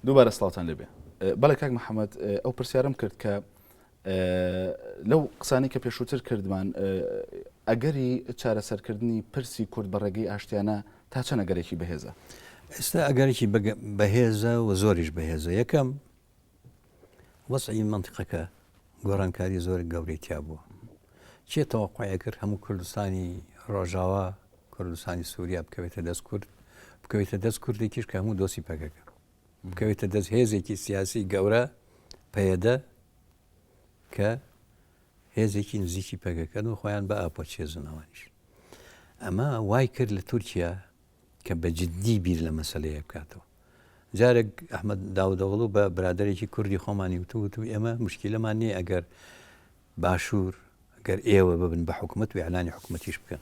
دووبارە سڵاتان لێبێ. بەڵێ کاک محەممەد ئەو پرسیارم کرد کە لەو قسانی کە پێشووتر کردمان ئەگەری چارەسەرکردنی پرسی کورد بە ڕێگەی ئاشتیانە تا چەند ئەگەرێکی بەهێزە؟ ئێستا ئەگەرێکی بەهێزە و زۆریش بەهێزە. یەکەم وەسعی منطقەکە گۆڕانکاری زۆر گەورەی تیا بووە. چێ تەوەقوعی کرد هەموو کوردستانی ڕۆژاوا کوردستانی سووریا بکەوێتە دەست کورد، بکەوێتە دەست کوردێکیش کە هەموو دۆسی پەکەکە، بکەوێتە دەست هێزێکی سیاسی گەورە پەیەدە کە هێزێکی نزیکی پەکەکەن و خۆیان بە ئاپۆ چێزنەوەنیش. ئەمە وای کرد لە تورکیا کە بە جددی بیر لە مەسەلەیە بکاتەوە. جارێک ئەحمەد داودەوڵ بە برادێکی کوردی خۆمانی وتوت و ئێمە مشکلەمان نییە ئەگەر باشوور ئەگەر ئێوە ببن بە حکوومەت و ئیعلانی حکوومەتیش بکەن،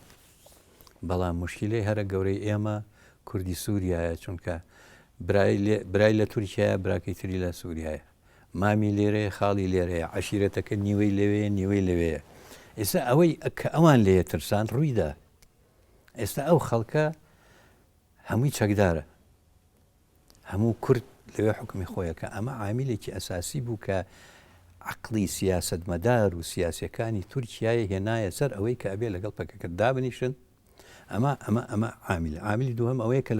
بەڵام مشکلەی هەرە گەورەی ئێمە کوردی سووریایە، چونکە برای لە تورکیایە براکەی تری لە سووریایە، مامی لێرەیە خاڵی لێرەیە، عەشیرەتەکە نیوەی لەوەیە نیوەی لەوەیە. ئێستا ئەوەی کە ئەوان لێە ترسان ڕوویدا. ئێستا ئەو خەڵکە هەمووی چەکدارە، هەموو کورد لەوێ حکمی خۆیەکە. ئەمە عاملێکی ئەساسی بوو کە عقلی سیاسەتمەدار و سیاسەکانی تورکیای هێنایە سەر ئەوەی کە ئەبێ لەگەڵ پەکەکە دابنیشن. ئەمە عاملی دووەم ئەوەیە کە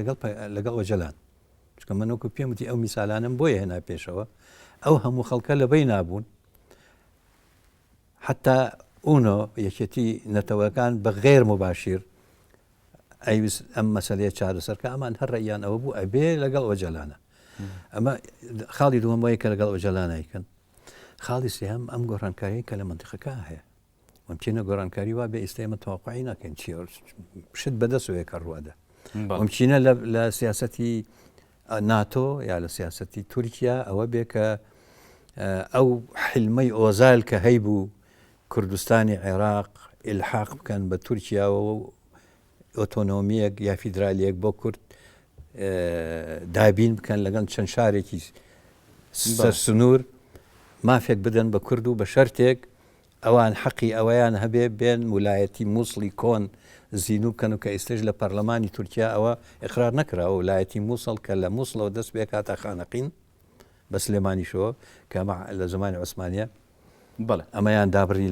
لەگەڵ ئۆجەلان، چکە منۆکو پێم وتی ئەو میسالانم بۆیە هێنا پێشەوە، ئەو هەموو خەڵکە لەبەی نابوون، حتا ئونۆ یەکێتی نەتەوەکان بە غێر مباشیر ئەویست ئەم مەسەلەیە چارەسەرکە ئەمان هەر ڕێیان ئەوە بوو ئەبێ لەگەڵ ئۆجەلانە. ئەمە خاڵی دووەم وایە کە لەگەڵ ئۆجەلانایکەن. خاڵی سێهەم ئەم گۆڕانکاریە کە لە منتیقەکە هەیە، ممکنە گۆڕانکاری وا بێ ئێستا ئێمە تەواقعی ناکەین شت بەدەستەوەیە کە ڕوادە. ممکنە لە سیاسەتی ناتۆ یا لە سیاسەتی تورکیا ئەوە بێ کە ئەو حلمەی ئۆزال کە هەیبوو کوردستانی عێراق ئیلحاق بکەن بە تورکیاوە و ئۆتۆنۆمیەک یا فیدرالیەک بۆ کورد دابین بکەن لەگەڵ چەند شارێکی سەرسنوور مافێک بدەن بە کورد و بە شەرتێک ئەوان حەقی ئەوەیان هەبێ بێن ویلایەتی مووسڵی کۆن زیینوو بکەن و کە ئێستش لە پەرلەمانی تورکیا ئەوە ئقرار نەکراوە ویلایەتی مووسڵ کە لە مووسڵەوە دەست بێ کاتە خانەقین بە سلێمانیشەوە کە لە زمانی عوسمانیە ئەمەیان دابڕی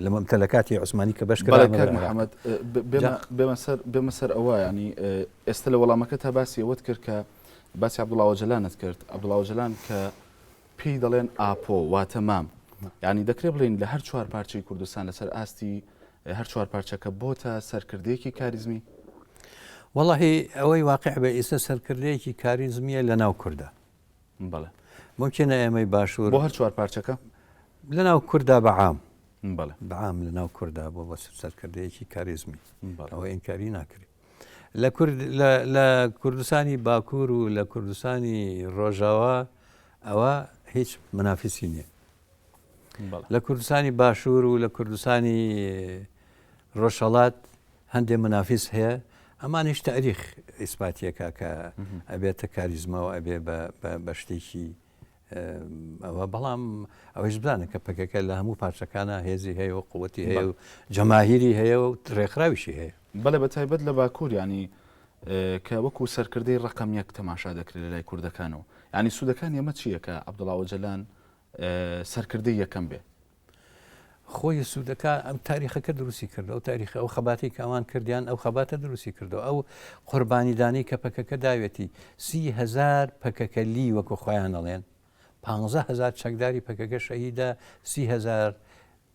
لە مەمتەلەکاتی عوسمانی کە بەشکرا. محەممەد بێمە سەر ئەوە ینی ئێستا لە وەڵامەکە تا باسی ئەوەت کرد کە باسی عەبدوڵڵا ئۆجەلانت کرد. عەبدوڵڵا ئۆجەلان کە پێی دەڵێن ئاپۆ واتە مام، ینی دەکرێت بڵین لە هەر چوار پارچەی کوردستان لەسەر ئاستی هەر چوار پارچەکە بۆتە سەرکردەیەکی کاریزمی؟ وەڵاهی ئەوەی واقع بە ئێستا سەرکردەیەکی کاریزمیە لە ناو کووردا. بەڵێ ممکنە ئێمەی باشوور بۆ هەر چوار پارچەکە لە ناو کووردا بەعام بەعام لە ناو کووردا بۆ بە سەرکردەیەکی کاریزمی ئەوە ئینکاری ناکرێت. لە کوردستانی باکوور و لە کوردستانی ڕۆژاوا ئەوە هیچ منافیسی نییە. لە کوردستانی باشوور و لە کوردستانی ڕۆژهەڵات هەندێک منافیس هەیە، ئەمانش تاریخ ئیسپاتیەکە کە ئەبێتە کاریزمەوە ئەبێ بە شتێکی ئەوە. بەڵام ئەوەش بزانە کە پەکەکە لە هەموو پارچەکانە هێزی هەیە و قووەتی هەیە و جەماهیری هەیە و ڕێکخراویشی هەیە. بەڵێ بە تایبەت لە باکوور ینی کە وەکو سەرکردەی ڕقم یەک تەماشا دەکرێت لە لای کوردەکانەوە، ینی سوودەکان ئێمە چییە کە عەبدوڵڵا ئۆجەلان سەرکردەی یەکەم بێ؟ خۆی سوودەکە ئەم تاریخەکە دروستی کردو، ئەو تاریخە ئەو خەباتی کە ئەوان کردیان ئەو خەباتە دروستی کردو، ئەو قوربانیدانی کە پەکەکە داوێتی 30,000 پەکەکە لی وەکو خۆیان ئەڵێن، 15,000 چەکداری پەکەکە شەهیدە، 30,000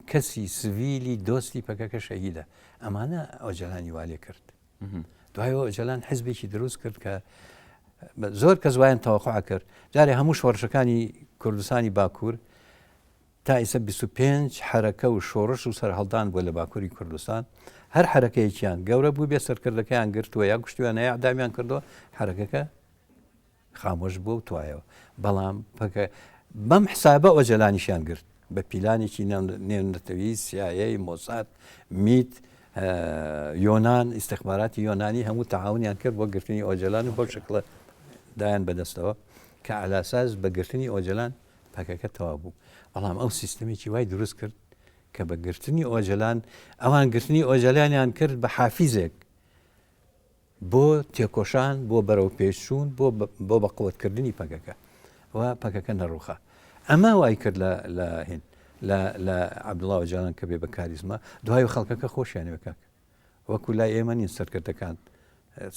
کەسی سڤیلی دۆستی پەکەکە شەهیدە. ئەمانە ئۆجەلانی والێ کرد. دوایەوە ئۆجەلان حیزبێکی دروست کرد کە زۆر کەس وایان تەوەقوع کرد جارێ هەموو شۆڕشەکانی کوردستانی باکوور تا ئێستا 25 حرەکە و شۆڕش و سەرهەڵدان بووە لە باکووری کوردستان. هەر حرەکەیەکیان گەورە بوو بێ سەرکردەکەیان گرتووە یا گشتیوانە یا ئەعدامیان کردووە، حرەکەکە خامۆش بووە و توایەوە. بەڵام بەم حسابە ئۆجەلانیشیان گرت بە پیلانێکی نێونەتەوەیی CIA مۆساد میت یۆنان ئیستیخباراتی یۆنانی هەموو تەعاونیان کرد بۆ گرتنی ئۆجەلان و بۆ شکلە دایان بەدەستەوە کە ئالاساز بە گرتنی ئۆجەلان پەکەکە تەوا بوو. بەڵام ئەو سیستەمێکی وای دروست کرد کە بە گرتنی ئۆجەلان ئەوان گرتنی ئۆجەلانیان کرد بە حافیزێک بۆ تێکۆشان بۆ بەرەو پێشچوون بۆ بەقوتکردنی پەکەکە. و پەکەکە نەڕوخە. ئەمە وای کرد لە هێن لە عەبدوڵڵا ئۆجەلان کە بێ بە کاریزما دوای خەڵکەکە خۆشیانەوە کاک وەکو لای ئێمە نین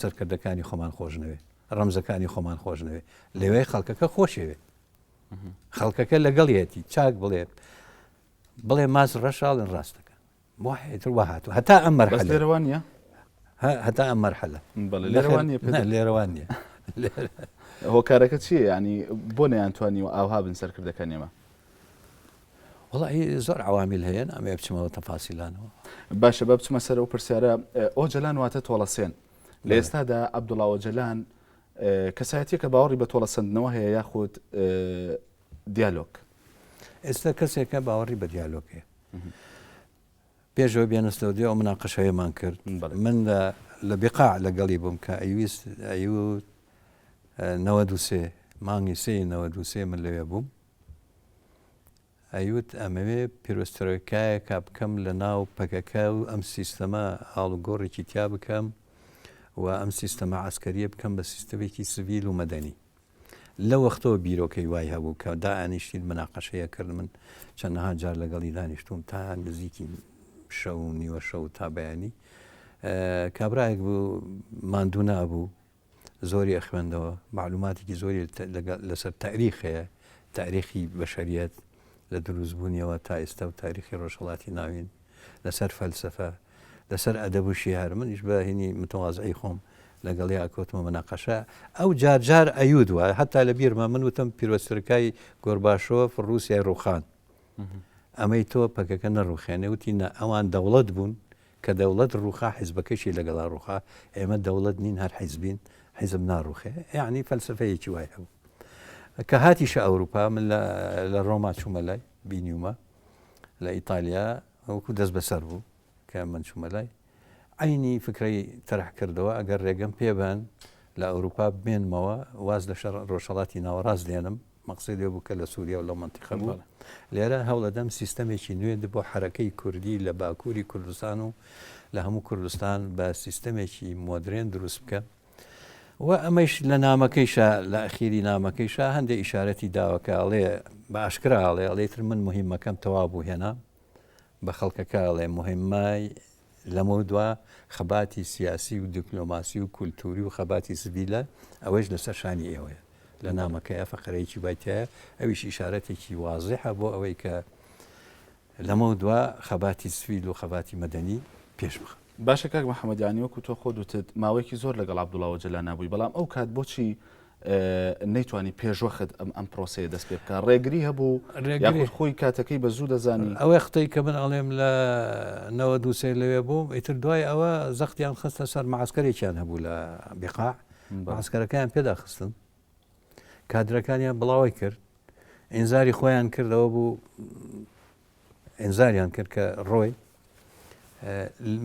سەرکردەکانی خۆمان خۆشنەوێ ڕەمزەکانی خۆمان خۆشنەوێ لەوێ خەڵکەکە خۆشەوێ خەڵکەکە لەگەڵیەتی چاک بڵێ ماس ڕەشاڵن ڕاستەکە وایتر وا هاتوو هەتا ئەم مەرحەلە لێرەوانە هەتا ئەم مەرحەلە لێرەوانە هۆکارەکە چییە ینی بۆ نەیانتوانی و ئاوها بن سەرکردەکە نێمە وڵی زۆر عوامیل هەیە ئەمێ بچمەوە تەفاسیلانەوە باشە بە بچمە سەر و پرسیارە ئۆجەلان واتە تۆڵەسێن لە ئێستادا عەبدوڵڵا ئۆجەلان کەسایەتیە کە باوەڕی بە تۆڵەسەندنەوە هەیە یاخود دیالۆگ ئێستا کەسێکە باوەڕی بە دیالۆگێ پێشەوە بێنەستەوە دیێ ئەو مناقەشەیەمان کرد من لە بیقاع لەگەڵی بووم کە ئەیوت 93 مانگی 93 من لەوێ بووم ئەیوت ئەمەوێ پیرۆستەرۆکایە کا بکەم لە ناو پەکەکە و ئەم سیستەمە هاڵوگۆڕێکی تیا بکەم و ئەم سیستەمە عسکەریە بکەم بە سیستەمێکی سڤیل و مەدەنی لە وەختەوە بیرۆکەی وای هەبوو کە دائانیشتین مناقەشەیە کرد من چەندەها جار لەگەڵی دانیشتوم تا نزیکی شەو نیوە شەو تا بەیانی کابراایەک بوو ماندوو نابوو زۆری ئەخوێندەوە معلوماتێکی زۆری لەسەر تاریخەیە تاریخی بەشەریەت لە دروستبوونیەوە تا ئێستا و تاریخی ڕۆژهەڵاتی ناوین لەسەر فەلسەفە لەسەر ئەدەب و شیعر منیش بە هینی متەواضعی خۆم لەگەڵی ئاکۆتمە مناقەشە ئەو جار ئەیود وە هەتا لە بیرمە من وتم پیرۆستەرەکەی گۆرباشۆف ڕووسیای ڕووخان ئەمەی تۆ پەکەکە نەڕوخێنێ وتی ئەوان دەوڵەت بوون کە دەوڵەت ڕووخا حیزبەکەشی لەگەڵا ڕووخا ئێمە دەوڵەت نین هەر حیزبین حیزب ناڕوخێ یعنی فەلسفەیەکی وای هەبوو کە هاتیشە ئەوروپا من لە ڕۆما چوومە لای بینیومە لە ئیتالیا وەکو دەست بەسەر بوو کە من چوومە لای عینی فکرەی تەرح کردەوە ئەگەر ڕێگەم پێبن لە ئەوروپا بێنمەوە واز لە ڕۆژهەڵاتی ناوەڕاست دێنم مەقسەد لێ بوو کە لە سووریا و لە منتیقە بوو لێرە هەوڵەدەم سیستەمێکی نوێ بۆ حرەکەی کوردی لە باکووری کوردستان و لە هەموو کوردستان بە سیستەمێکی مۆدرێن دروست بکە و ئەمەش لە نامەکەیشە لە ئەخیری نامەکەیشە هەندێک ئیشارەتی داوەکە ئەڵێ بە ئاشکرا ئاڵێ ئەڵێتر من مهمەکەم تەوا بوو هێنا بە خەڵکەکە ئەڵێ مهمای لەمە دووە خەباتی سیاسی و دیپلۆماسی و کولتوری و خەباتی سڤیلە ئەوەش لەسەر شانی ئێوەیە لە نامەکەیە فەقرەیەکی بایتایە ئەویش ئیشارەتێکی وازیحە بۆ ئەوەی کە لەمە دووە خەباتی سڤیل و خەباتی مەدەنی پێش بخە باشە کاک محەممەدیانی وەکو تۆ خۆ دوتت ماوەیەکی زۆر لەگەڵ عەبدوڵڵا ئۆجەلان نبووی بەڵام ئەو کات بۆچی نەیتوانی پێشوەخت ئەم پرۆسەیە دەست پێ بکە ڕێگری هەبوو یاخود خۆی کاتەکەی بە زوو دەزانی ئەوەی خەتەی کە من ئەڵێم لە 92 لەوێ بووم ئیتر دوای ئەوە زەختیان خستە سەر معسکەرێکیان هەبوو لە بیقاع معسکەرەکەیان پێدا خستن کادرەکانیان بڵاوی کرد ئینزاری خۆیان کردەوە بوو ئینزاریان کرد کە ڕۆی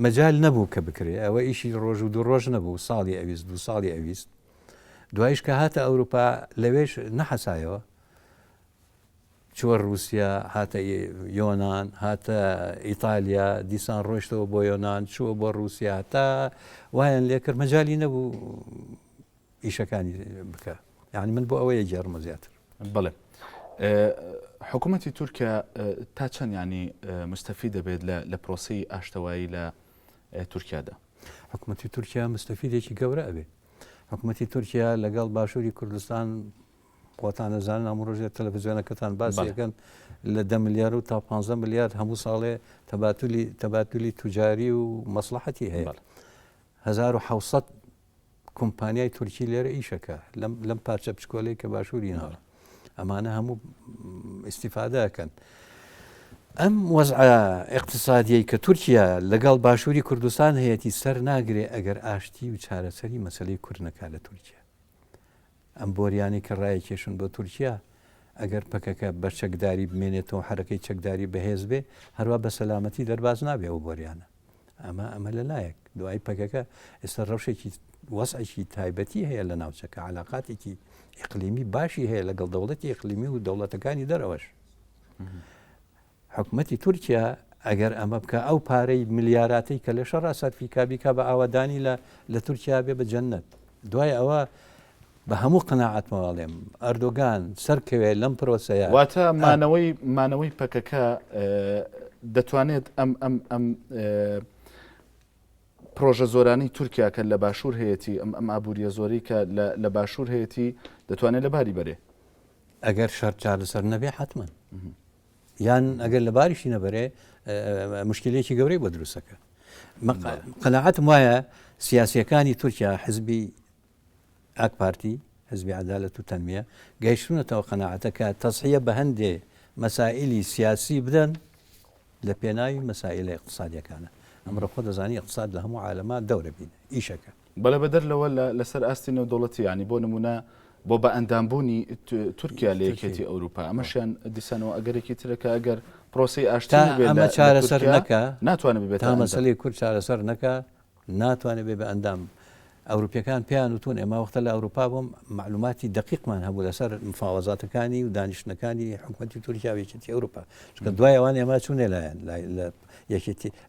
مەجال نەبوو کە بکرێ ئەوە ئیشی ڕۆژ و دوو ڕۆژ نەبوو ساڵی ئەویست دو ساڵی ئەویست دوایش کە هاتە ئەوروپا لەوێش نەحەسایەوە چوە رووسیا هاتە یۆناان هاتە ئیتالیا دیسان ڕۆیشتەوە بۆ یۆناان چووە بۆ رووسیا تا وایان لێکرد مەجای نەبوو ئیشەکانی بکە یعنی من بۆ ئەوەیە جێڕمە زیاتر بڵێ حکوومەتی تورکیا تا چەند ینی مستەفید دەبێت لە پرۆسی ئاشتەوایی لە تورکیادا حکوومەتی تورکیا مستەفیدێکی گەورە ئەبێ حکوومەتی تورکیا لەگەڵ باشووری کوردستان خۆتانەزانن هەموو ڕۆژێت تەلەڤیزیۆنەکەتان باسیەکەن لە 10 ملیار و تا 15 ملیار هەموو ساڵێ تەباتولی توجاری و مەسلحەتی هەیە 1600 کۆمپانیای تورکی لێرە ئیشەکە لەم پارچە پچکۆلەی کە باشووری ناوە ئەمانە هەموو ئیسیفادەکەن ئەم وەزع اقتصادیەی کە تورکیا لەگەڵ باشووری کوردستان هەیەی سەر ناگرێ ئەگەر ئاشتی و چارەسەری مەسلەی کوردنەکە لە تورکیا ئەم بۆریانی کە ڕای کێشن بۆ تورکیا ئەگەر پەکەکە بە چەکداری بمێنێتەوە حرەکەی چەکداری بەهێز بێ هەروە بە سەلامەتی دەرباز نابێ ئەو بۆریانە ئەمە لەلایەک دوای پەکەکە ئێستا ڕەوشێکی وەسعێکی تایبەتی هەیە لە ناوچەکە علاقاتێکی ئیقلیمی باشی هەیە لەگەڵ دەوڵەتی ئیقلیمی و دەوڵەتەکانی دەرەوەش حکوومەتی تورکیا ئەگەر ئەمە بکە ئەو پارەی ملیاراتەی کە لە شەڕا سەرفیکابیکە بە ئاوادانی لە تورکیا بێ بە جەنەت دوای ئەوە بە هەموو قەناعەت مەواڵێم ئەردۆگان سەرکەوێ لەم پرۆسەیە واتە مانەوەی پەکەکە دەتوانێت ئەم پرۆژە زۆرانی تورکیا کە لە باشوور هەیەی ئەم ئابوووریە زۆری کە لە باشوور هەیەی دەتوانێت لە باری بەرێ ئەگەر شەر چارەسەر نەبێ حتمما یان ئەگەر لە باریشی نەبەرێ مشکلێکی گەورەی بۆ دروستەکە قەناعەتم وایە سیاسیەکانی تورکیا حزبی ئاک پارتی حزبی عەدالەت و تەنمیە گەیشتونەتەوە قەناعەتەکە تەسحیە بە هەندێ مەسائلی سیاسی بدەن لە پێناوی مەسائلە اقتصادیەکانە ئەمڕۆ خۆ دەزانی اقتصاد لە هەموو عالەما دەورە بینە ئیشەکە بەڵێ بەدەر لەوە لەسەر ئاستی نێودەوڵەتی ینی بۆ نمونە بۆ بە ئەندامبوونی تورکیا لە یەکێتی ئەوروپا ئەمەشیان دیسانەوە ئەگەرێکی ترەکە ئەگەر پرۆسی ئاشتی ئەمە چارەسەر نەکە ناتوانێت بێت تا مەسەلەی کورد چارەسەر نەکە ناتوانێت بێ بە ئەندام ئەوروپیەکان پێیان وتون ئێمە وەختە لە ئەوروپا بۆم معلوماتی دقیقمان هەبوو لەسەر مفاوەزاتەکانی و دانیشتەکانی حکوومەتی تورکیا و یەکێتی ئەوروپا چونکە دوای ئەوان ئێمە چوونێ لایەن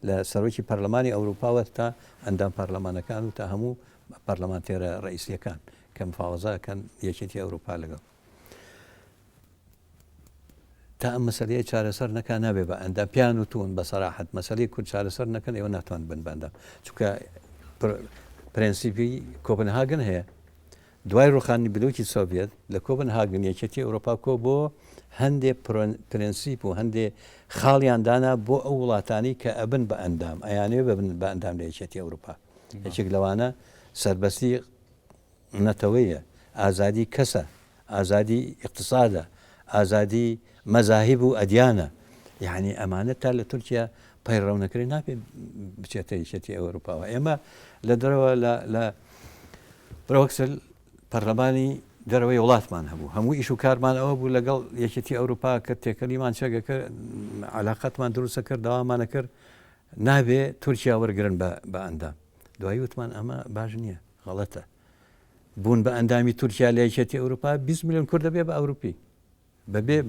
لە سەرۆکی پەرلەمانی ئەوروپاوە تا ئەندام پەرلەمانەکان و تا هەموو پەرلەمانتێرە ڕئیسیەکان کە مفاوەزاکەن یەکێتی ئەوروپا لەگەڵ تا ئەم مەسەلەیە چارەسەر نەکە نابێ بە ئەندام پیان وتون بە سەراحەت مەسەلەی کورد چارەسەر نەکەن ئێوە ناتوان بن بەندام چونکە پرەنسیپی کۆپنهاگن هەیە دوای ڕوخانی بلوکی سۆڤێت لە کۆپنهاگن یەکێتی ئەوروپا کۆ بۆ هەندێک پرەنسیپ و هەندێک خاڵیاندانا بۆ ئەو وڵاتانی کە ئەبن بە ئەندام ئەیانێ ببن بە ئەندام لە یەکێتی ئەوروپا یەکێک لەوانە سەربەستی نەتەوەیە ئازادی کەسە ئازادی اقتصادە ئازادی مەزاهیب و ئەدیانە یعنی ئەمانە تا لە تورکیا پەیڕەونەکەی نابێت بچێتە یەکێتی ئەوروپاوە ئێمە لە دەرەوە لە بڕوەکسل پەرلەمانی دەرەوەی وڵاتمان هەبوو هەموو ئیش و کارمان ئەوە بوو لەگەڵ یەکێتی ئەوروپا کە تێکەلیمان چەگەکە علااقەتمان دروستە کرد داوامانە کرد نابێ تورکیا وەرگرن بە ئەندام دوایی وتمان ئەمە باش نییە غەڵەتە بوون بە ئەندامی تورکیا لە یەکێتی ئەوروپا 20 میلیۆن کورد دەبێ بە ئەوروپی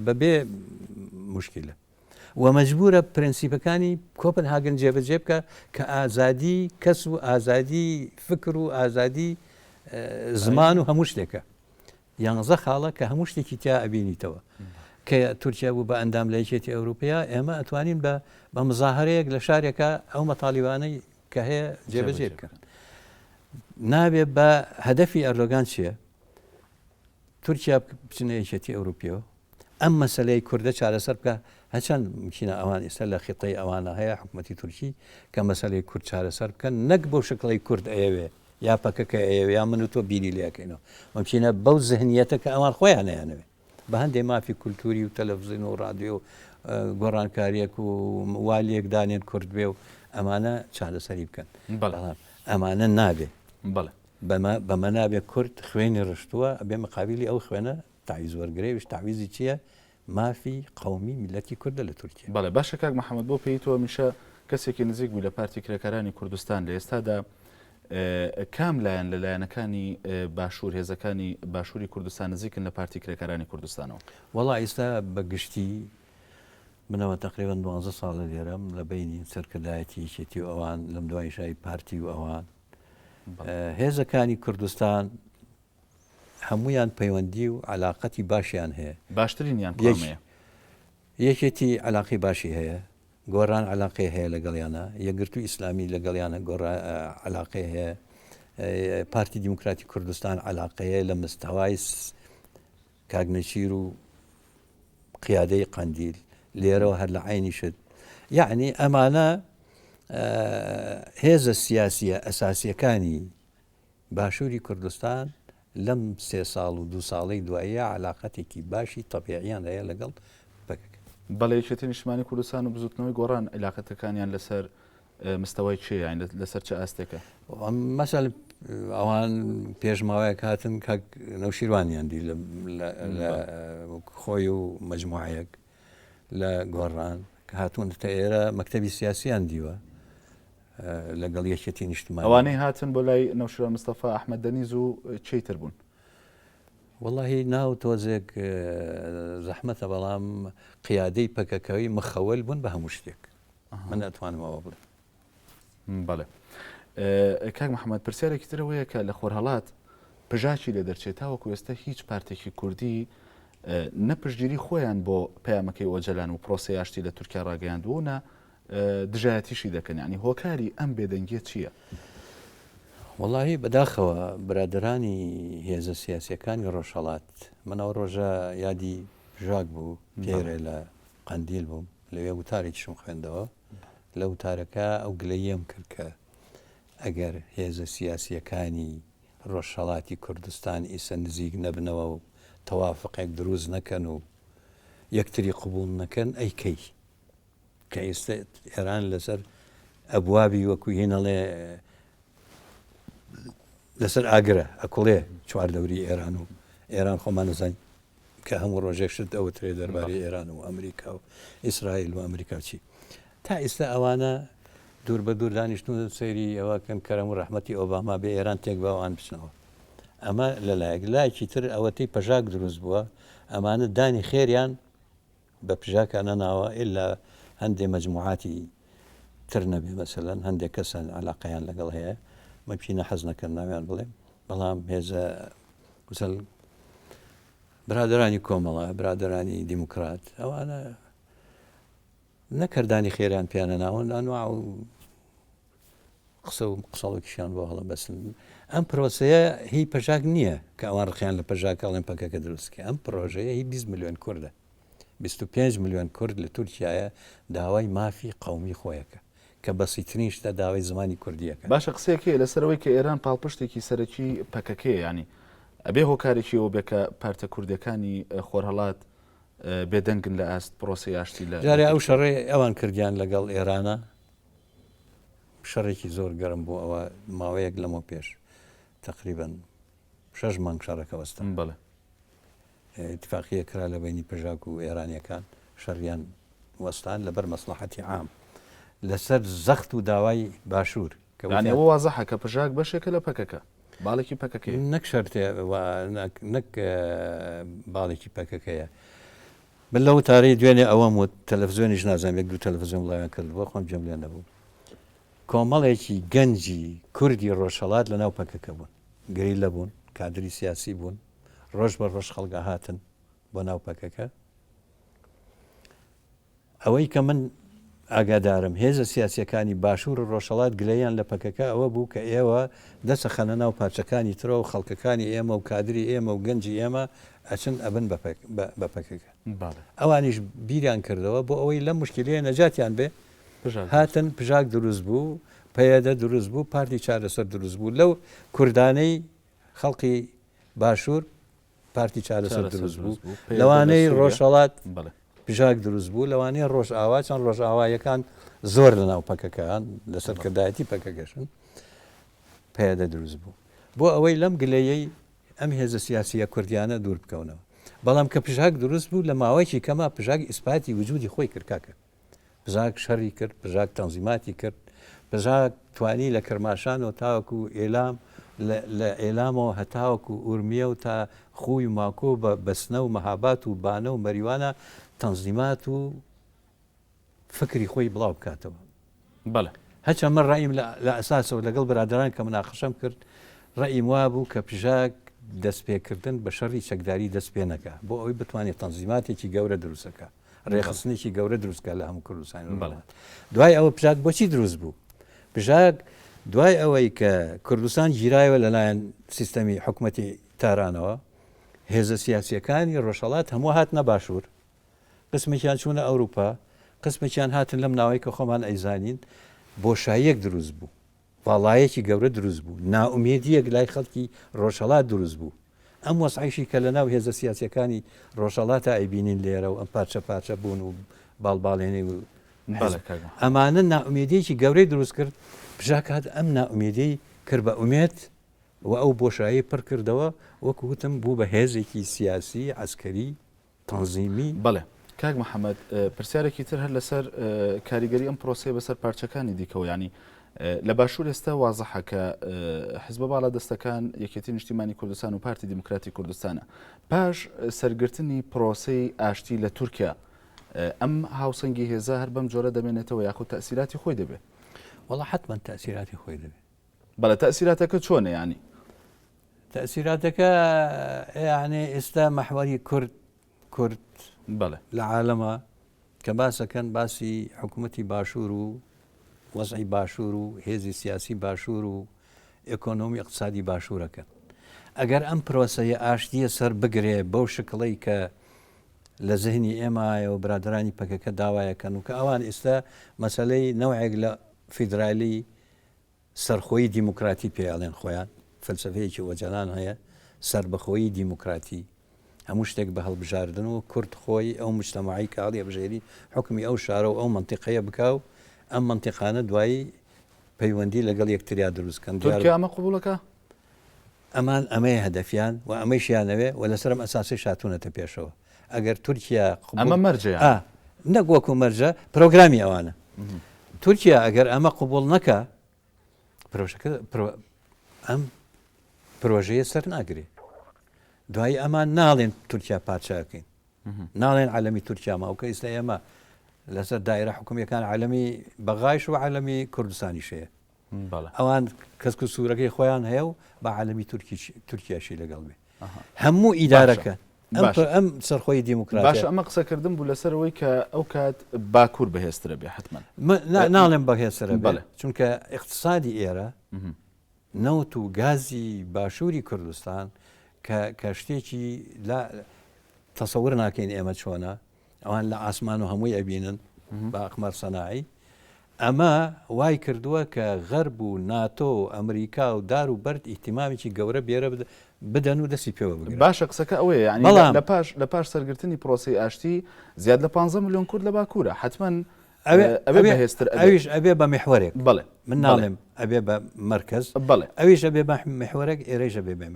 بەبێ مشکلە و مەجبورە پرەنسیپەکانی کۆپنهاگن جێبەجێ بکە کە ئازادی کەس و ئازادی فکر و ئازادی زمان و هەموو شتێکە یانزە خاڵە کە هەموو شتێکی تیا ئەبینیتەوە کە تورکیا بوو بە ئەندام لە یەکێتی ئەوروپیا ئێمە ئەتوانین بە مزاهرەیەک لە شارێکە ئەو مەتاڵیبانەی کە هەیە جێبەجێ بکەن نابێت بە هەدەفی ئەردۆگان چییە تورکیا بچنە یەکێتی ئەوروپیەوە ئەم مەسلەی کوردە چارەسەر بکە هەچەند ممکنە ئەوان ئێستا لە خیتەی ئەوانە هەیە حکوومەتی تورکی کە مەسلەی کورد چارەسەر بکەن نەک بەو شکڵی کورد ئەیەوێ یا پەکەکە ئەیەوێ یا من و تۆ بینی لەکەینەوە ممکنە بەو ذهنیەتە کە ئەوان خۆیان نەیانەوێ بە هەندێک مافی کولتوری و تەلەڤیزیۆن و ڕادیۆ گۆڕانکاریەک و والیەک دانێن کورد بێ و ئەمانە چارەسەری بکەن ئەمانە نابێ بەمە نابێ کورد خوێنی ڕشتووە ئەبێ مقابلی ئەو خوێنە تعویز وەرگرەویش تعویزی چییە مافی قومی میلەتی کوردە لە تورکیا بەڵێ باشە کاک محەممەد بۆ پێیتەوە میشە کەسێکی نزیک بوو لە پارتی کرێکارانی کوردستان لە ئێستادا کام لایەن لە لایەنەکانی باشوور هێزەکانی باشووری کوردستان نزیکن لە پارتی کرێکارانی کوردستانەوە وەڵا ئێستا بەگشتی منەوە تقریبا 12 ساڵە لێرەم لە بینی سەرکردایەتی یەکێتی و ئەوان لەم دوای شای پارتی و ئەوان هێزەکانی کوردستان هەمویان پەیوەندی و علااقەتی باشیان هەیە باشترینیان یەکێتی علاقی باشی هەیە گۆڕان علاقی هەیە لەگەڵیانە یەکگرتو ئیسلامی لەگەڵیانە علاقی هەیە پارتی دیموکراتی کوردستان علاقەیە لە مستەوای کاگنەشیر و قیادەی قەندیل لێرەوە هەر لە عینی شت یعنی ئەمانە هێزە سیاسیە ئەساسیەکانی باشووری کوردستان لەم 3 ساڵ و 2 ساڵەی دوایە علااقەتێکی باشی تەبیعیان هەیە لەگەڵ پەکەکە بەڵێ یەکێتی نیشتمانی کوردستان و بزوتنەوەی گۆڕان علااقەتەکانیان لەسەر مستەوای چێیان لەسەر چه ئاستێکە مەسەل ئەوان پێشماوەیەک هاتن کە نەوشیروانیان دی لە خۆی و مەجموعەیەک لە گۆڕان کە هاتوونتە ئێرە مەکتەبی سیاسیان دیوە لەگەڵ یەکێتی نیشتمان ئەوانەی هاتن بۆ لای نەوشیروان مستەفا ئەحمەد دەنیز و چیتر بوون واللهی ناو تۆزێک زەحمەتە بەڵام قیادەی پەکەکەوی مخەوەل بوون بە هەموو شتێک من ئەتوانم ئەوە بڵێ بەڵێ کاک محەممەد پرسیارێکی ترەوەیە کە لە خۆرهەڵات پژاکی لێ دەرچێت تاوەکو ئێستا هیچ پارتێکی کوردی نەپشتگیری خۆیان بۆ پەیامەکەی ئۆجەلان و پرۆسەی ئاشتی لە تورکیا ڕاگەیاندووە و دژایەتیشی دەکەن ینی هۆکاری ئەم بێدەنگیە چییە؟ وڵی بەداخەوە برادرانی هێزە سیاسیەکانی ڕۆژهەڵات منەوە ڕۆژە یادی ژاک بوو پێرە لە قەندیل بووم لەوێ وتارێکیشم خوێندەوە لە وتارەکە ئەو گلەیەم کرد کە ئەگەر هێزە سیاسیەکانی ڕۆژهەڵاتی کوردستان ئیسە نزیک نەبنەوە و تەوافقێک دروست نەکەن و یەکتری قبول نەکەن ئەیکەی کە ئێستا ئێران لەسەر ئەبوابی وەکو هێنەڵێ لەسەر ئاگرە ئەکوڵێ چواردەوری ئێران و ئێران خۆمان نزانین کە هەموو ڕۆژێکشت ئەوترێ دەربارەی ئێران و ئەمریکا و ئیسرائیل و ئەمریکا چی تا ئێستا ئەوانە دوور بە دوور دانیشتون سەیری ئەوەکەن کەرەم و ڕەحمەتی ئۆباما بێ ئێران تێک باوان بچنەوە ئەمە لەلایەک لایەکی تر ئەوەتەی پەژاک دروست بووە ئەمانە دانی خێریان بە پژاکە نەناوە ئللا هەندێک مەجموعاتی تر نەبێ مەسەلەن هەندێک کەسان علاقەیان لەگەڵ هەیە مەپینە حەز نەکەن ناویان بڵێ بەڵام هێزە وسەل برادرانی کۆمەڵە برادرانی دیموکرات ئەوانە نەکردانی خێران پیانە ناوەن ئەنواع و قسە و قسەڵێکیشیان بۆ هەڵە بەسن ئەم پرۆسەیە هی پەژاک نییە کە ئەوان ڕخیان لە پەژاکەڵێن پەکەکە دروستکە ئەم پرۆژەیە هی 20 میلیۆن کووردە 25 میلیۆن کورد لە تورکیایە داوای مافی قەومی خۆیەکە کە بەسیترین شتە داوای زمانی کوردیەکە باشە قسەیەکی لەسەرەوەی کە ئێران پاڵپشتێکی سەرەکی پەکەکەیە ینی ئەبێ هۆکارێکی ئەو بێکە پارتە کوردەکانی خۆرهەڵات بێدەنگن لە ئاست پرۆسی ئاشتی لە جارێ ئەو شەڕێ ئەوان کردیان لەگەڵ ئێرانە شەڕێکی زۆر گەرم بوو ئەوە ماوەیەک لەمە پێش تقریبن 6 مانگ شەڕەکە وەستن بڵێ اتفاقیە کرا لە بینی پژاک و ئێرانیەکان شەڕیان وەستان لەبەر مەسلحەتی عام لەسەر زەخت و داوای باشوور کەوانەوە وازەحە کە پژاک بەشێکە لە پەکەکە باڵێکی پەکەکەی نەک شەرتێ نەک باڵێکی پەکەکەیە بل لەو تارەی دوێنێ ئەوەم و تەلەڤزیۆنیش نازانم یەک دوو تەلەڤزیۆن وڵایان کردبووە خۆم جێم لێ نەبوو کۆمەڵێکی گەنجی کوردی ڕۆژهەڵات لە ناو پەکەکە بوون گریلە بوون کادری سیاسی بوون ڕۆژ بە ڕۆژ خەڵگە هاتن بۆ ناو پەکەکە ئەوەی کە من ئاگادارم هێزە سیاسیەکانی باشوور و ڕۆژهەڵات گلەیان لە پەکەکە ئەوە بوو کە ئێوە دەسەخەنە ناو پارچەکانی ترەوە و خەڵکەکانی ئێمە و کادری ئێمە و گەنجی ئێمە ئەچن ئەبن بە پەکەکە ئەوانیش بیریان کردەوە بۆ ئەوەی لە مشکلەیە نەجاتیان بێ هاتن پژاک دروست بوو پەیەدە دروست بوو پارتی چارەسەر دروست بوو لەو کوردانەی خەڵقی باشوور پارتی چارەسەر دروست بوو لەوانەی ڕۆژهەڵات پژاک دروست بوو لەوانەیە ڕۆژ ئاوا چەند ڕۆژ ئاوایەکان زۆر لە ناو پەکەکەیان لەسەر کردایەتی پەکەگەشن پەیەدە دروست بوو بۆ ئەوەی لەم گلەیەی ئەم هێزە سیاسیە کوردیانە دوور بکەونەوە بەڵام کە پژاک دروست بوو لە ماوەیەکی کەما پژاک ئیسپاتی وجودی خۆی کردکاکە پژاک شەڕی کرد پژاک تەنزیماتی کرد پژاک توانی لە کرماشان و تاوەکو ئێلام لە ئێلامەوە هەتاوەکو ئورمیە و تا خوی و ماکۆ بە بەسنە و مەهابات و بانە و مەریوانە تەنزیمات و فکری خۆی بڵاو بکاتەوە بەڵێ هەچە من ڕاییم لە ئەساسەوە لەگەڵ برادران کە مناقەشەم کرد ڕەئیم وا بوو کە پژاک دەستپێکردن بە شەڕی چەکداری دەست پێ نەکە بۆ ئەوەی بتوانێت تەنزیماتێکی گەورە دروستەکە ڕێخستنێکی گەورە دروستکە لە هەموو کوردستان بەڵێت دوای ئەوە پژاک بۆچی دروست بوو پژاک دوای ئەوەی کە کوردستان گیرایەوە لەلایەن سیستەمی حکوومەتی تارانەوە هێزە سیاسیەکانی ڕۆژهەڵات هەموو هاتنە باشوور قسمێکیان چوونە ئەوروپا قسمێکیان هاتن لەم ناوەی کە خۆمان ئەیزانین بۆشاییەک دروست بوو باڵایەکی گەورە دروست بوو ناومێدیەک لای خەڵکی ڕۆژهەڵات دروست بوو ئەم وەسعیشی کە لە ناو هێزە سیاسیەکانی ڕۆژهەڵاتە ئەیبینین لێرە و ئەم پارچە پارچە بوون و باڵباڵێنەی و ئەمانە ناومێدیەکی گەورەی دروست کرد پژاک هات ئەم ناومێدی کرد بە ئومێت و ئەو بۆشایی پڕ کردەوە وەکو وتم بوو بە هێزێکی سیاسی عسکەری تەنزیمی بەڵێ کاک محەممەد پرسیارێکی تر هەر لەسەر کاریگەری ئەم پرۆسی بەسەر پارچەکانی دیکەوە ینی لە باشوور ئێستا وازەحە کە حزبە باڵا دەستەکان یەکێتی نیشتیمانی کوردستان و پارتی دیموکراتی کوردستانە پاش سەرگرتنی پرۆسەی ئاشتی لە تورکیا ئەم هاوسەنگی هێزە هەر بەم جۆرە دەمێنێتەوە یاخود تەسیراتی خۆی دەبێت وەڵا حتمما تەسیراتی خۆی دەبێت بەڵێ تەسیراتەکە چۆنە ینی تأثیراتەکە یعنی ئێستا مەحوەری کورد بەڵێ لە عالەمە کە باسەکەن باسی حکوومەتی باشوور و وەزعی باشوور و هێزی سیاسی باشوور و ئۆکۆنۆمی اقتصادی باشوورەکەن ئەگەر ئەم پرۆسەیە ئاشتیە سەر بگرێ بەو شکڵی کە لە زەهنی ئێمایە و برادرانی پەکەکە داوایەکەن و کە ئەوان ئێستا مەسەلەی نەوەیەک لە فیدرالی سەرخۆی دیموکراتی پێیاڵێن خۆیان فەلسفەیەکی وەجەلان هەیە سربەخۆیی دیموکراتی هەموو شتێک بە هەڵبژاردن و کورد خۆی ئەو مجتەماعی کاڵیە بژێری حکمی ئەو شارە و ئەو منتیقەیە بکاو ئەم منتیقانە دوایی پەیوەندی لەگەڵ یەکتریا دروستکەن تورکیا ئەمە قبولەکە ئەمان ئەمەی هەدەفیان و ئەمەی شیانەوێ و لەسەرم ئەساسی شاتونەتە پێشەوە ئەگەر تورکیا ئەمە مەرجە نەگووەکو مەرجە پرۆگرامی ئەوانە تورکیا ئەگەر ئەمە قبول نەکە ئەم پرۆژەیە سەر ناگرێت دوایی ئەمان ناڵێن تورکیا پادشاکەین ناڵێن عالەمی تورکیا ماوکە ئێستا ئێمە لەسەر دایرە حکومیەکان عالەمی بەغایش و عالەمی کوردستانی شەیە ئەوان کەسک و سوورەکەی خۆیان هەیە و بە عالەمی تورکیاشی لەگەڵ بێ هەموو ئیدارەکە ئەم سەرخۆی دیموکراتی باش ئەمە قسەکردن بوو لەسەرەوەی کە ئەو کات باکوور بەهێزترە بێ حتمما ناڵێن بەهێزترە بێ چونکە اقتصادی ئێرە نەوت و گازی باشووری کوردستان کە شتێکی تەسەور ناکەین ئێمە چۆنە ئەوان لە ئاسمان و هەمووی ئەبینن بە ئەقمەر سەناعی ئەمە وای کردووە کە غەرب و ناتۆ و ئەمریکا و دار و بەرد ئیحتیمامێکی گەورە بێرە بدەن و دەستی پێوە بگرن باشە قسەکە ئەوەیە ینی لە پاش سەرگرتنی پرۆسی ئاشتی زیاد لە 15 ملیۆن کورد لە باکوورە حتمما ئەوێ بەهێزتر ئەویش ئەبێ بە میحوەرێک بڵێ من ناڵێم ئەبێ بە مرکز بڵێ ئەویش ئەبێ بە میحوەرێک ئێرەش ئەبێ بە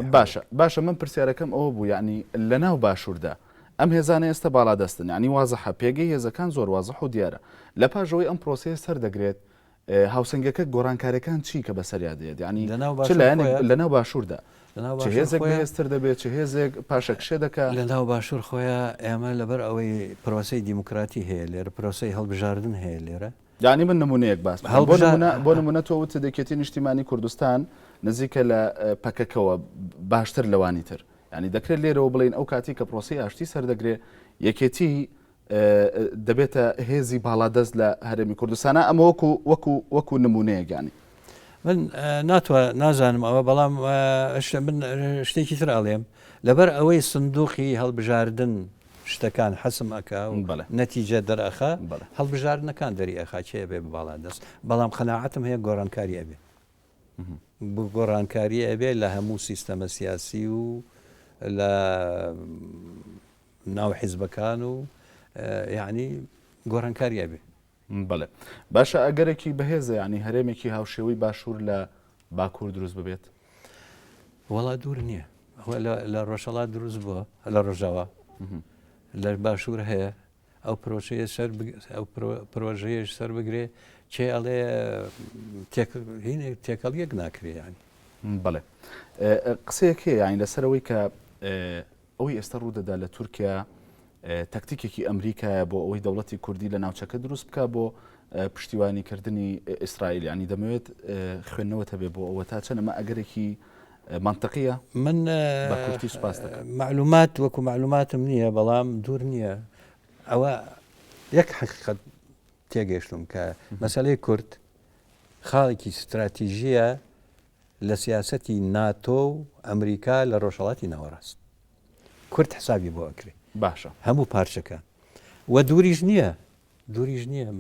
باشە من پرسیارەکەم ئەوە بوو یعنی لە ناو باشووردا ئەم هێزانە ئێستا باڵا دەستن ینی وازەحە پێگەی هێزەکان زۆر وازەح و دیارە لە پاشەوەی ئەم پرۆسەیە سەر دەگرێت هاوسنگەکە گۆڕانکاریەکان چی کە بەسەریا دێت ینی لە ناو باشووردا چه هێزێک بەهێزتر دەبێت چه هێزێک پاشەکشێ دەکات لە ناو باشوور خۆیان ئێمە لەبەر ئەوەی پرۆسەی دیموکراتی هەیە لێرە پرۆسەی هەڵبژاردن هەیە لێرە یعنی من نمونەیەک باس بۆ نمونە تۆ وتە دەکێتی نیشتیمانی کوردستان نزیکە لە پەکەکەوە باشتر لەوانی تر ینی دەکرێت لێرەوە بڵین ئەو کاتی کە پرۆسی ئاشتی سەردەگرێت یەکێتی دەبێتە هێزی باڵادەست لە هەرێمی کوردستانە ئەمە وەکو نمونەیەک ینی من نازانم ئەوە بەڵام من شتێکی تر ئاڵێم لەبەر ئەوەی سندوقی هەڵبژاردن شتەکان حەسم ئەکا و نەتیجە دەرەخە هەڵبژاردنەکان دەری ئەخا چێ بێ باڵا دەست بەڵام قەناعەتم هەیە گۆڕانکاری ئەبێ گۆڕانکاری ئەبێ لە هەموو سیستەمە سیاسی و لە ناو حیزبەکان و یعنی گۆڕانکاری ئەبێ بڵێ باشە ئەگەرێکی بەهێزە ینی هەرێمێکی هاوشێوەی باشوور لە باکوور دروست ببێت وەڵا دوور نییە لە ڕۆژهەڵات دروست بووە لە ڕۆژاوە لە باشوور هەیە ئەو پرۆژەیەش سەر بگرێ چێ ئەڵێ تێکەڵ یەک ناکرێ ینی بڵێ قسەیەک هەیە ینی لەسەرەوەی کە ئەوەی ئێستا ڕوودەدا لە تورکیا تاکتیکێکی ئەمریکایە بۆ ئەوەی دەوڵەتی کوردی لە ناوچەکە دروست بکە بۆ پشتیوانیکردنی ئیسرائیل ینی دەمەوێت خوێندنەوە هەبێ بۆ ئەوە تا چەند ئەمە ئەگەرێکی منطقیە من بە کورتی سوپاس دەکەم معلومات وەکو معلوماتم نییە بەڵام دوور نییە ئەوە یەک حقیقەت تێگەیشتم کە مەسەلەی کورد خاڵێکی استراتیژیە لە سیاسەتی ناتۆ و ئەمریکا لە ڕۆژهەڵاتی ناوەڕاست کورد حسابی بۆ ئەکرێ باشە هەموو پارچەکان وە دووریش نییە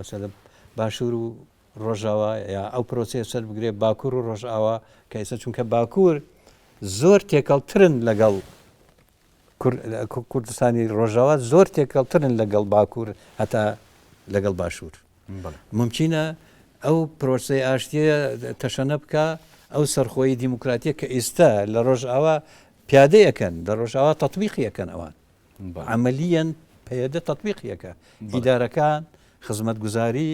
مەسەلە باشوور و ڕۆژاوا یا ئەو پرۆسێ سەر بگرێت باکوور و ڕۆژئاوا کە ئێستا چونکە باکوور زۆر تێکەڵترن لەگەڵ کوردستانی ڕۆژاوا زۆر تێکەڵترن لەگەڵ باکوور هەتا لەگەڵ باشوور ممکنە ئەو پرۆسەی ئاشتیە تەشەنە بکە ئەو سەرخۆی دیموکراتیە کە ئێستا لە ڕۆژئاوا پیادەیەکەن لە ڕۆژئاوا تەطبیقیەکەن ئەوان عملیەن پێدە تەطبیقیەکە ئیدارەکان خزمەتگوزاری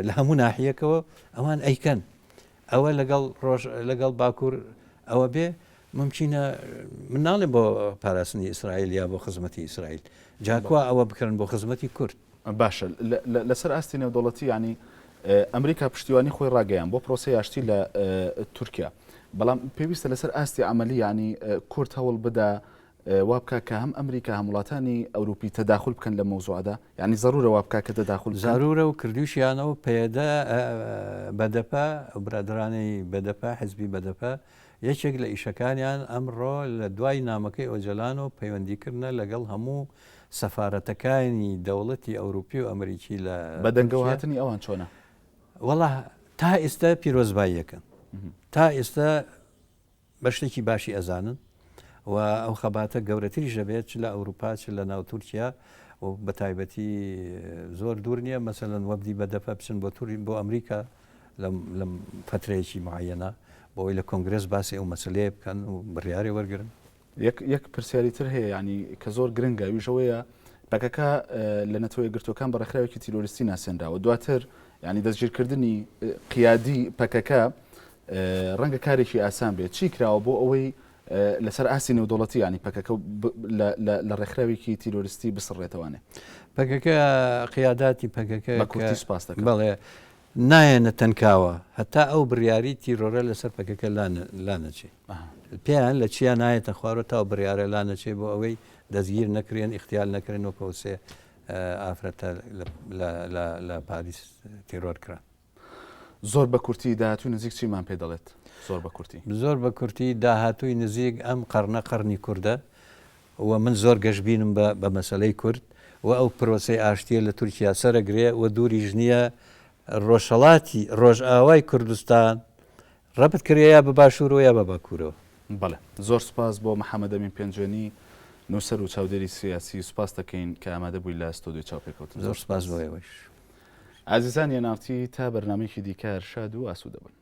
لە هەموو ناحیەکەوە ئەوان ئەیکەن ئەوە لەگەڵ باکوور ئەوە بێ ممکنە من ناڵێ بۆ پاراستنی ئیسرائیل یا بۆ خزمەتی ئیسرائیل جاکوا ئەوە بکردن بۆ خزمەتی کورد باشە لەسەر ئاستی نێودەوڵەتی ینی ئەمریکا پشتیوانی خۆی ڕاگەیان بۆ پرۆسی ئاشتی لە تورکیا بەڵام پێویستە لەسەر ئاستی عملی ینی کورد هەوڵ بدا وابکە کە هەم ئەمریکا هەم وڵاتانی ئەوروپی تەداخل بکەن لە مەوزوعدا ینی ضرورە وابکە کە تەداخل زارورە و کردوشیانەوە پێدا بەدەپا برادرانی بەدەپا حزبی بەدەپا یەکێک لە ئیشەکانیان ئەمڕۆ لە دوای نامەکەی ئۆجلان و پەیوەندیکردە لەگەڵ هەموو سەفارەتەکانی دەوڵەتی ئەوروپی و ئەمریکی لە بەدەنگەوە هاتنی ئەوان چۆنە وەڵا تا ئێستا پیرۆزباییەکەن تا ئێستا بە شتێکی باشی ئەزانن و ئەو خەباتە گەورەتری ژەبێت چ لە ئەوروپا چ لە ناو تورکیا و بە تایبەتی زۆر دوور نییە مەسەلەن وەبدی بەدەپە بچن بۆ تووری بۆ ئەمریکا لە فترەیەکی معەنە بۆی لە کۆنگرس باسی ئەو مەسلەیە بکەن و بڕیارێ وەرگرن یەک پرسیاری تر هەیە ینی کە زۆر گرنگە ویژەوەیە پەکەکە لە نەتەوەی گرتوەکان بە ڕێکخراوێکی تیرۆریستی ناسێنراوە دواتر ینی دەستگیرکردنی قیادی پەکەکە ڕەنگە کارێکی ئاسان بێت چی کراوە بۆ ئەوەی لەسەر ئاسی نێودوڵەتی ینی پەکەکە لە ڕێکخراوێکی تیرۆریستی بسڕێتەوانێ پەکەکە قیاداتی پەکەکە بە کورتی سپاس دەکەم بەڵێ نایەنە تەنکاوە هەتا ئەو بڕیاری تیرۆرە لەسەر پەکەکە لانەچێ پێیان لە چیان نایەتە خوارەوە تا بڕیارە لانەچێ بۆ ئەوەی دەستگیر نەکرێن اختیال نەکرێنەوە کەوسێ ئافرەتە لە پاریس تیرۆر کرا زۆر بە کورتی داهاتوی نزیک چیمان پێ دەڵێت زۆر بە کورتی زۆر بە کورتی داهاتووی نزیک ئەم قەرنە قەرنی کووردە و من زۆر گەشتبینم بە مەسلەی کورد و ئەو پرۆسی ئاشتیە لە تورکیا سەرەگرێ و دووری ژنیە ڕۆژهەڵاتی ڕۆژئاوای کوردستان ڕەبت کردیا بە باشوورەوە یا بە باکوورەوە بەڵێ زۆر سپاس بۆ محەممەد ئەمین پێنجێنی نووسەر و چاودێری سیاسی سوپاس دەکەین کە ئامادە بووی لە ستۆدیۆ چاوپێکەوتن زۆر سپاس بۆ ئێوەش عزیزان یەناوتی تا بەرنامەیەکی دیکە شاد و ئاسوودە بن.